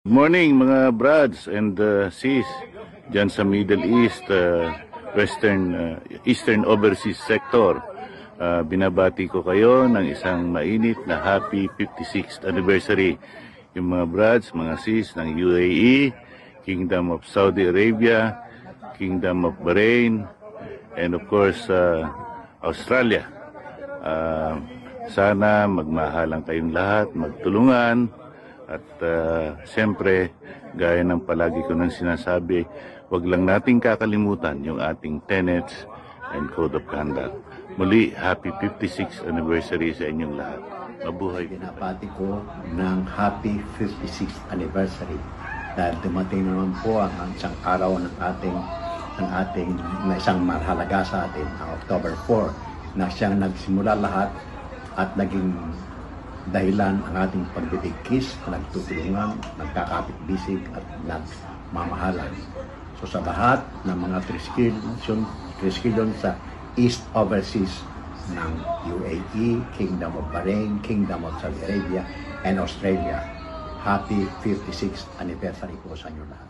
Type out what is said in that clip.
Good morning mga brads and sis dyan sa Middle East, Eastern Overseas Sector. Binabati ko kayo ng isang mainit na happy 56th anniversary. Yung mga brads, mga sis ng UAE, Kingdom of Saudi Arabia, Kingdom of Bahrain, and of course Australia. Sana magmahalan kayong lahat, magtulungan. At siyempre, gaya ng palagi ko nang sinasabi, wag lang nating kakalimutan yung ating tenets and code of conduct. Muli, happy 56th anniversary sa inyong lahat. Mabuhay. Binabati ko ng happy 56th anniversary dahil dumating naman po ang isang araw ng ating na isang mahalaga sa atin, ang October 4, na siyang nagsimula lahat at naging dahilan ang ating pagbibigkis, nagtutulungan, nagkakapit-bisig at nagmamahalan. So sa lahat ng mga triskilyon sa East Overseas ng UAE, Kingdom of Bahrain, Kingdom of Saudi Arabia, and Australia, happy 56th anniversary po sa inyo lahat.